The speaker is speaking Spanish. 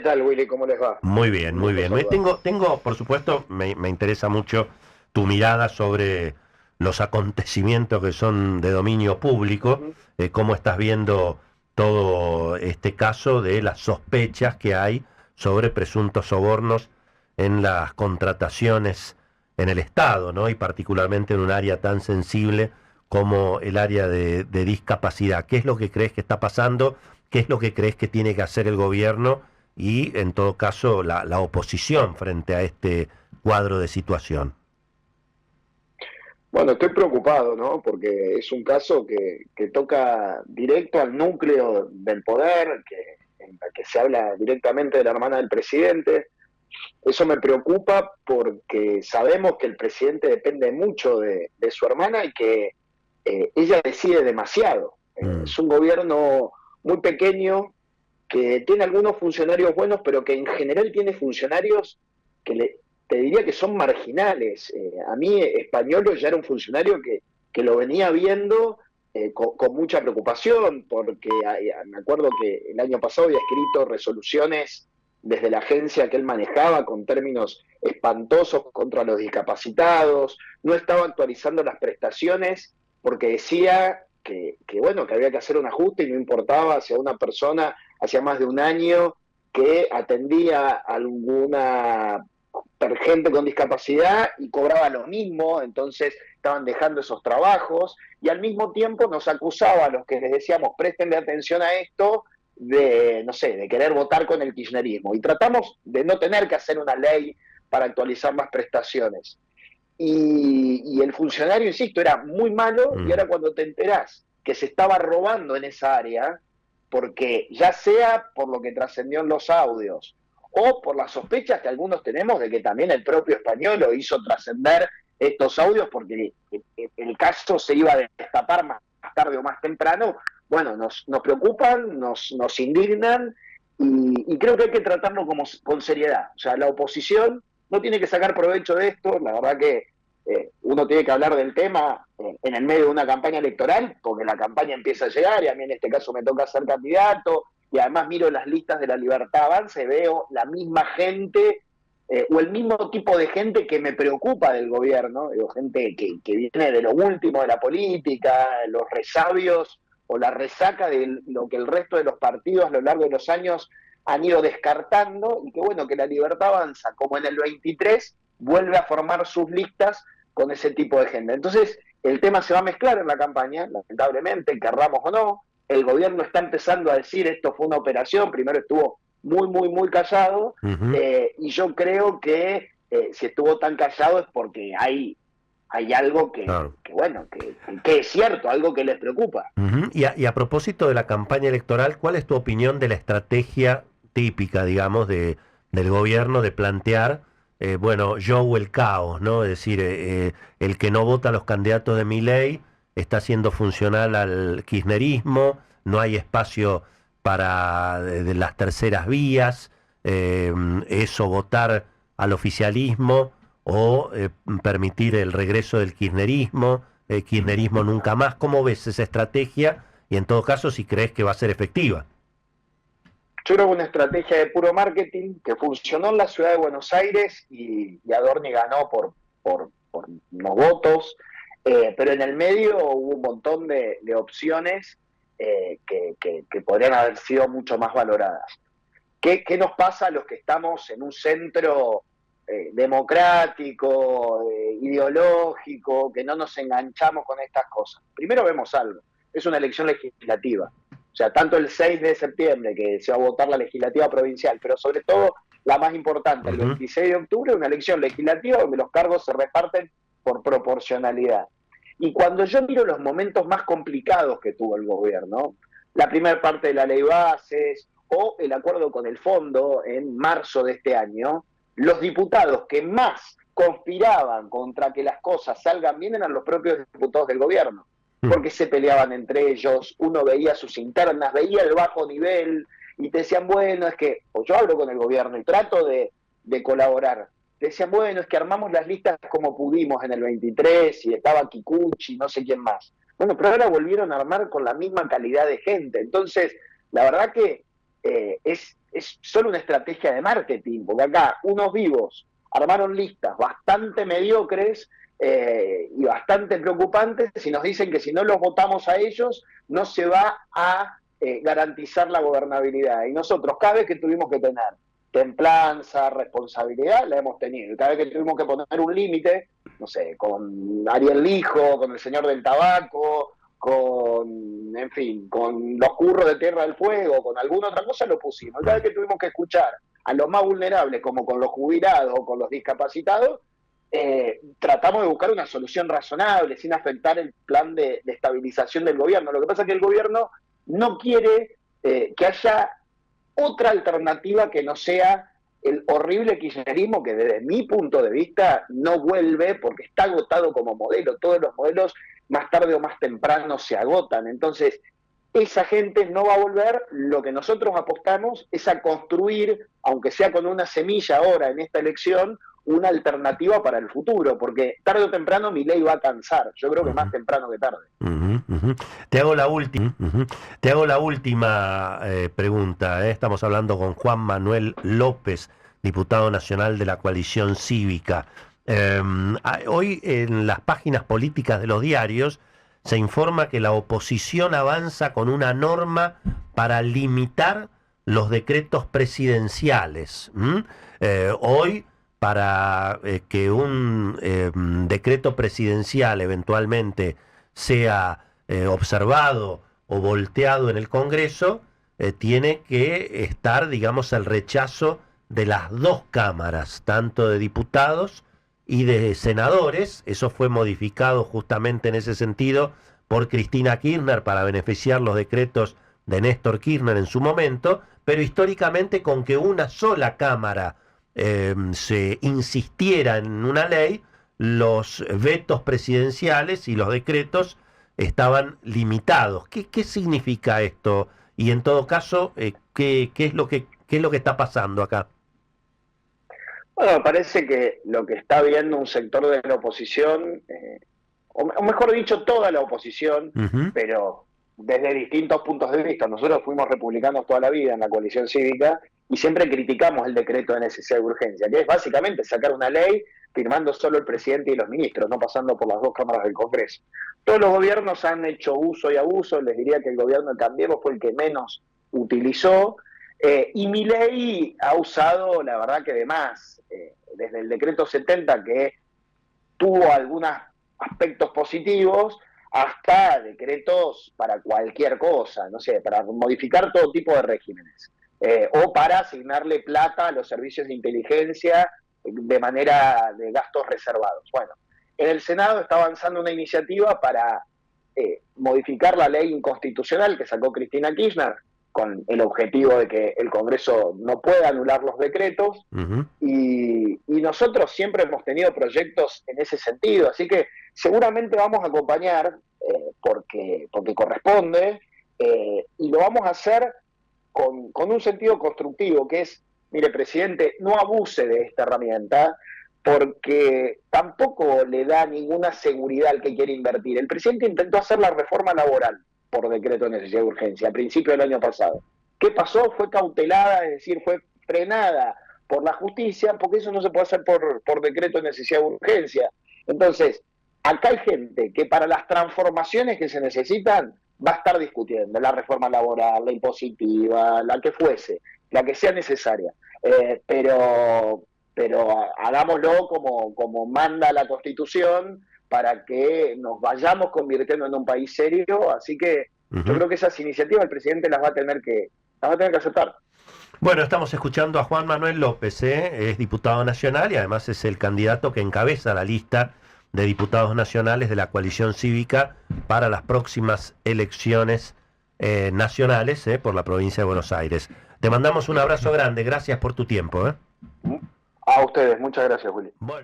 tal, Willy? ¿Cómo les va? Muy bien, Un muy gusto bien. saludarlos. Por supuesto, me interesa mucho tu mirada sobre los acontecimientos que son de dominio público, Ujú. cómo estás viendo todo este caso de las sospechas que hay sobre presuntos sobornos en las contrataciones en el Estado, ¿no? Y particularmente en un área tan sensible como el área de discapacidad. ¿Qué es lo que crees que está pasando? ¿Qué es lo que crees que tiene que hacer el gobierno y, en todo caso, la oposición frente a este cuadro de situación? Bueno, estoy preocupado, ¿no? Porque es un caso que toca directo al núcleo del poder, en la que se habla directamente de la hermana del presidente. Eso me preocupa porque sabemos que el presidente depende mucho de su hermana y que ella decide demasiado. Mm, Es un gobierno muy pequeño que tiene algunos funcionarios buenos, pero que en general tiene funcionarios que te diría que son marginales. A mí, Españolo ya era un funcionario que lo venía viendo con mucha preocupación, porque me acuerdo que el año pasado había escrito resoluciones desde la agencia que él manejaba con términos espantosos contra los discapacitados, no estaba actualizando las prestaciones porque decía bueno, que había que hacer un ajuste y no importaba si a una persona hacía más de un año que atendía a alguna gente con discapacidad y cobraba lo mismo, entonces estaban dejando esos trabajos y al mismo tiempo nos acusaba a los que les decíamos prestenle atención a esto de, no sé, de querer votar con el kirchnerismo y tratamos de no tener que hacer una ley para actualizar las prestaciones. Y el funcionario, insisto, era muy malo y mm. ahora cuando te enterás que se estaba robando en esa área, porque ya sea por lo que trascendió en los audios o por las sospechas que algunos tenemos de que también el propio español lo hizo trascender estos audios porque el caso se iba a destapar más tarde o más temprano, bueno, nos preocupan, nos indignan y creo que hay que tratarlo con seriedad. O sea, la oposición no tiene que sacar provecho de esto, la verdad que uno tiene que hablar del tema en el medio de una campaña electoral, porque la campaña empieza a llegar y a mí en este caso me toca ser candidato y además miro las listas de la Libertad Avanza y veo la misma gente o el mismo tipo de gente que me preocupa del gobierno, digo, gente que viene de lo último de la política, los resabios o la resaca de lo que el resto de los partidos a lo largo de los años han ido descartando y que bueno, que la Libertad Avanza, como en el 23, vuelve a formar sus listas con ese tipo de gente. Entonces, el tema se va a mezclar en la campaña, lamentablemente, querramos o no. El gobierno está empezando a decir esto fue una operación, primero estuvo muy callado, Ujú, y yo creo que si estuvo tan callado es porque hay algo claro. bueno, que es cierto, algo que les preocupa. Ujú. Y a propósito de la campaña electoral, ¿cuál es tu opinión de la estrategia típica, digamos, del gobierno de plantear, bueno, yo o el caos, ¿no? Es decir, el que no vota a los candidatos de Milei está siendo funcional al kirchnerismo, no hay espacio para de las terceras vías, eso votar al oficialismo o permitir el regreso del kirchnerismo nunca más. ¿Cómo ves esa estrategia? Y en todo caso, si crees que va a ser efectiva. Yo creo que una estrategia de puro marketing que funcionó en la ciudad de Buenos Aires y Adorni ganó por unos votos, pero en el medio hubo un montón de opciones que podrían haber sido mucho más valoradas. ¿Qué nos pasa a los que estamos en un centro democrático, ideológico, que no nos enganchamos con estas cosas? Primero vemos algo, es una elección legislativa. O sea, tanto el 6 de septiembre, que se va a votar la legislativa provincial, pero sobre todo la más importante, el Ujú. 26 de octubre, una elección legislativa donde los cargos se reparten por proporcionalidad. Y cuando yo miro los momentos más complicados que tuvo el gobierno, la primera parte de la ley bases, o el acuerdo con el fondo en marzo de este año, los diputados que más conspiraban contra que las cosas salgan bien eran los propios diputados del gobierno, Mm. porque se peleaban entre ellos, uno veía sus internas, veía el bajo nivel y te decían, bueno, es que, o yo hablo con el gobierno y trato de colaborar, te decían, bueno, es que armamos las listas como pudimos en el 23 y estaba Kikuchi, no sé quién más. Bueno, pero ahora volvieron a armar con la misma calidad de gente. Entonces, la verdad que es solo una estrategia de marketing, porque acá unos vivos armaron listas bastante mediocres y bastante preocupantes y nos dicen que si no los votamos a ellos no se va a garantizar la gobernabilidad. Y nosotros cada vez que tuvimos que tener templanza, responsabilidad, la hemos tenido. Y cada vez que tuvimos que poner un límite, no sé, con Ariel Lijo, con el señor del tabaco, en fin, con los curros de Tierra del Fuego, con alguna otra cosa lo pusimos. Y cada vez que tuvimos que escuchar a los más vulnerables, como con los jubilados o con los discapacitados, tratamos de buscar una solución razonable, sin afectar el plan de estabilización del gobierno. Lo que pasa es que el gobierno no quiere que haya otra alternativa que no sea el horrible kirchnerismo, que desde mi punto de vista no vuelve porque está agotado como modelo. Todos los modelos más tarde o más temprano se agotan. Entonces, esa gente no va a volver. Lo que nosotros apostamos es a construir, aunque sea con una semilla ahora en esta elección, una alternativa para el futuro, porque tarde o temprano Milei va a cansar. Yo creo que más temprano que tarde. Te hago la última. Te hago la última pregunta. Estamos hablando con Juan Manuel López, diputado nacional de la Coalición Cívica. Hoy en las páginas políticas de los diarios se informa que la oposición avanza con una norma para limitar los decretos presidenciales. Hoy, para que un decreto presidencial eventualmente sea observado o volteado en el Congreso, tiene que estar, digamos, el rechazo de las dos cámaras, tanto de diputados y de senadores. Eso fue modificado justamente en ese sentido por Cristina Kirchner para beneficiar los decretos de Néstor Kirchner en su momento, pero históricamente con que una sola cámara se insistiera en una ley, los vetos presidenciales y los decretos estaban limitados. ¿Qué significa esto? Y en todo caso, ¿qué es lo que está pasando acá? Bueno, me parece que lo que está viendo un sector de la oposición, o mejor dicho, toda la oposición, pero desde distintos puntos de vista. Nosotros fuimos republicanos toda la vida en la Coalición Cívica y siempre criticamos el decreto de necesidad de urgencia, que es básicamente sacar una ley firmando solo el presidente y los ministros, no pasando por las dos cámaras del Congreso. Todos los gobiernos han hecho uso y abuso. Les diría que el gobierno de Cambiemos fue el que menos utilizó, y Milei ha usado, la verdad, que de más, desde el decreto 70, que tuvo algunos aspectos positivos, hasta decretos para cualquier cosa, no sé, para modificar todo tipo de regímenes, o para asignarle plata a los servicios de inteligencia de manera de gastos reservados. Bueno, en el Senado está avanzando una iniciativa para modificar la ley inconstitucional que sacó Cristina Kirchner, con el objetivo de que el Congreso no pueda anular los decretos, y nosotros siempre hemos tenido proyectos en ese sentido, así que seguramente vamos a acompañar, porque corresponde, y lo vamos a hacer con un sentido constructivo, que es, mire, presidente, no abuse de esta herramienta, porque tampoco le da ninguna seguridad al que quiere invertir. El presidente intentó hacer la reforma laboral por decreto de necesidad de urgencia, a principio del año pasado. ¿Qué pasó? Fue cautelada, es decir, fue frenada por la justicia, porque eso no se puede hacer por decreto de necesidad de urgencia. Entonces, acá hay gente que para las transformaciones que se necesitan va a estar discutiendo la reforma laboral, la impositiva, la que fuese, la que sea necesaria. Pero hagámoslo como manda la Constitución, para que nos vayamos convirtiendo en un país serio. Así que yo creo que esas iniciativas el presidente las va a tener que aceptar. Bueno, estamos escuchando a Juan Manuel López, es diputado nacional y además es el candidato que encabeza la lista de diputados nacionales de la Coalición Cívica para las próximas elecciones nacionales por la provincia de Buenos Aires. Te mandamos un abrazo grande, gracias por tu tiempo. A ustedes, muchas gracias, Willy. Bueno.